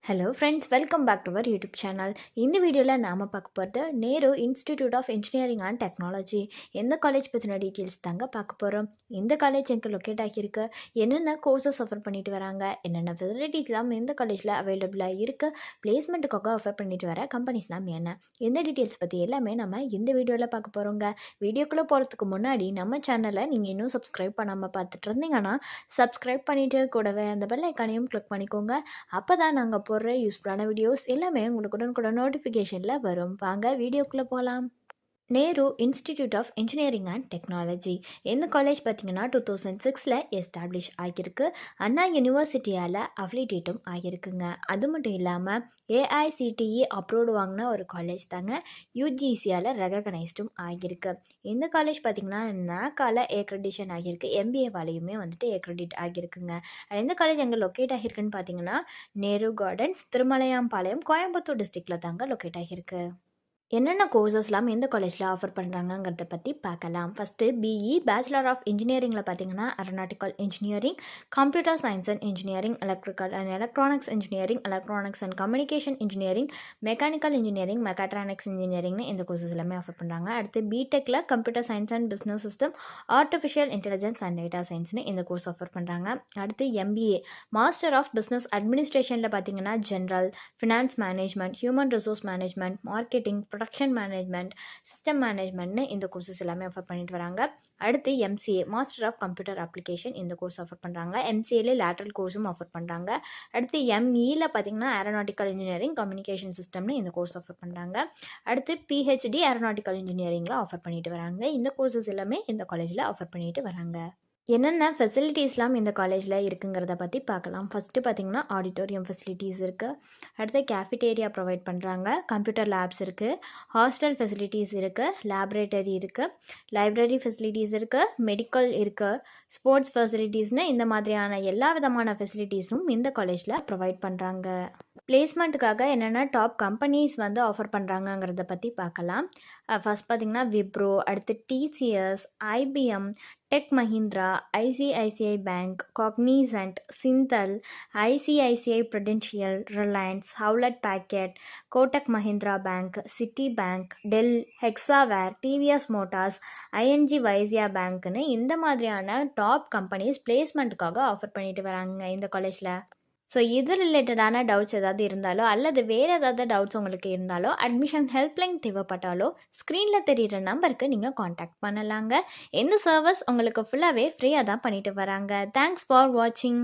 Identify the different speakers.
Speaker 1: Hello friends, welcome back to our YouTube channel. இந்த வீடியோவில் நாம் பார்க்க போகிறது Nehru institute of engineering and technology. எந்த காலேஜ் பற்றின டீட்டெயில்ஸ் தாங்க பார்க்க போகிறோம். இந்த காலேஜ் எங்கே லொக்கேட் ஆகியிருக்கு, என்னென்ன கோர்சஸ் ஆஃபர் பண்ணிட்டு வராங்க, என்னென்ன ஃபெசிலிட்டிஸ்லாம் இந்த காலேஜில் அவைலபிளாக இருக்குது, பிளேஸ்மெண்ட்டுக்காக ஆஃபர் பண்ணிட்டு வர கம்பெனிஸ்லாம் என்ன, இந்த டீட்டெயில்ஸ் பற்றி எல்லாமே நம்ம இந்த வீடியோவில் பார்க்க போகிறோங்க. வீடியோக்குள்ளே போகிறதுக்கு முன்னாடி நம்ம சேனலை நீங்கள் இன்னும் சப்ஸ்கிரைப் பண்ணாமல் பார்த்துட்டு இருந்தீங்கன்னா சப்ஸ்கிரைப் பண்ணிவிட்டு கூடவே அந்த பெல் ஐக்கானையும் கிளிக் பண்ணிக்கோங்க. அப்போ தான் நாங்கள் போடுற யூஸ்ஃபுல்லான வீடியோஸ் எல்லாமே உங்களுக்கு உடனுக்குடன் நோட்டிஃபிகேஷனில் வரும். வாங்க வீடியோக்குள்ளே போகலாம். Nehru institute of engineering and technology இந்த காலேஜ் பார்த்திங்கன்னா 2006 எஸ்டாப்ளிஷ் ஆகியிருக்கு. அண்ணா யூனிவர்சிட்டியால் அஃபிலியேட்டும் ஆகியிருக்குங்க. அது மட்டும் இல்லாமல் ஏஐசிடிஇ அப்ரூவ்டு வாங்கின ஒரு காலேஜ் தாங்க. யூஜிசியால் ரெகக்னைஸ்டும் ஆகியிருக்கு. இந்த காலேஜ் பார்த்திங்கன்னா நாக்கால ஏக்ரெடிஷன் ஆகியிருக்கு. எம்பிஏவாலையுமே ஏக்ரெடிட் ஆகியிருக்குங்க. இந்த காலேஜ் எங்கே லொக்கேட் ஆகியிருக்குன்னு பார்த்தீங்கன்னா நேரு கார்டன்ஸ், திருமலையாம்பாளையம், கோயம்புத்தூர் டிஸ்ட்ரிக்டில் தாங்க லொக்கேட் ஆகியிருக்கு. என்னென்ன கோர்சஸ்லாம் எந்த காலேஜில் ஆஃபர் பண்ணுறாங்கங்கிறத பற்றி பார்க்கலாம். ஃபஸ்ட்டு பிஇ பேச்சுலர் ஆஃப் இன்ஜினியரிங்கில் பார்த்தீங்கன்னா aeronautical engineering, computer science and engineering, electrical and electronics engineering, electronics and communication engineering, mechanical engineering, mechatronics இன்ஜினியரிங்னு இந்த கோர்சஸ் எல்லாமே ஆஃபர் பண்ணுறாங்க. அடுத்து பிடெக்கில் computer science and business system, artificial intelligence and data சயின்ஸ்னு இந்த கோர்ஸ் ஆஃபர் பண்ணுறாங்க. அடுத்து எம்பிஏ மாஸ்டர் ஆஃப் பிஸ்னஸ் அட்மினிஸ்ட்ரேஷனில் பார்த்தீங்கன்னா general, finance management, human resource management, marketing, production management, system மேனேஜ்மெண்ட்னு இந்த கோர்சஸ் எல்லாமே ஆஃபர் பண்ணிட்டு வராங்க. அடுத்து MCA master of computer application இந்த கோர்ஸ் ஆஃபர் பண்ணுறாங்க. எம்சிஏல லேட்ரல் கோர்ஸும் ஆஃபர் பண்ணுறாங்க. அடுத்து எம்இயில் பார்த்தீங்கன்னா ஏரோநாட்டிக்கல் இன்ஜினியரிங் கம்யூனிகேஷன் சிஸ்டம்னு இந்த கோர்ஸ் ஆஃபர் பண்ணுறாங்க. அடுத்து பிஹெச்டி ஏரோநாட்டிக்கல் இன்ஜினியரிங்கில் ஆஃபர் பண்ணிட்டு வராங்க. இந்த கோர்சஸ் எல்லாமே இந்த காலேஜில் ஆஃபர் பண்ணிட்டு வராங்க. என்னென்ன ஃபெசிலிட்டிஸ்லாம் இந்த காலேஜில் இருக்குங்கிறத பற்றி பார்க்கலாம். ஃபஸ்ட்டு பார்த்திங்கன்னா ஆடிட்டோரியம் ஃபெசிலிட்டிஸ் இருக்குது. அடுத்து கேஃபிடேரியா ப்ரொவைட் பண்ணுறாங்க. கம்ப்யூட்டர் லேப்ஸ் இருக்குது. ஹாஸ்டல் ஃபெசிலிட்டிஸ் இருக்குது. லேப்ரேட்டரி இருக்குது. லைப்ரரி ஃபெசிலிட்டிஸ் இருக்குது. மெடிக்கல் இருக்குது. ஸ்போர்ட்ஸ் ஃபெசிலிட்டிஸ்னு இந்த மாதிரியான எல்லா விதமான ஃபெசிலிட்டிஸும் இந்த காலேஜில் ப்ரொவைட் பண்ணுறாங்க. பிளேஸ்மெண்ட்டுக்காக என்னென்ன டாப் கம்பெனிஸ் ஆஃபர் பண்ணுறாங்கங்கிறத பற்றி பார்க்கலாம். ஃபஸ்ட் பார்த்திங்கன்னா விப்ரோ, அடுத்து TCS, IBM, tech Mahindra, ICICI bank, Cognizant, Syntel, ICICI Prudential, Reliance, Hewlett Packard, Kotak Mahindra bank, Citibank, Dell, Hexaware, TVS motors, ING Vysya பேங்க்னு இந்த மாதிரியான டாப் கம்பெனிஸ் பிளேஸ்மெண்ட்டுக்காக ஆஃபர் பண்ணிட்டு வராங்க இந்த காலேஜில். ஸோ இது ரிலேட்டடான டவுட்ஸ் ஏதாவது இருந்தாலோ அல்லது வேறு ஏதாவது டவுட்ஸ் உங்களுக்கு இருந்தாலோ அட்மிஷன் ஹெல்ப்லைன் தேவைப்பட்டாலோ ஸ்க்ரீனில் தெரிகிற நம்பருக்கு நீங்கள் காண்டாக்ட் பண்ணலாங்க. இந்த சர்வீஸ் உங்களுக்கு ஃபுல்லாகவே ஃப்ரீயாக தான் பண்ணிட்டு வராங்க. தேங்க்ஸ் ஃபார் வாட்சிங்.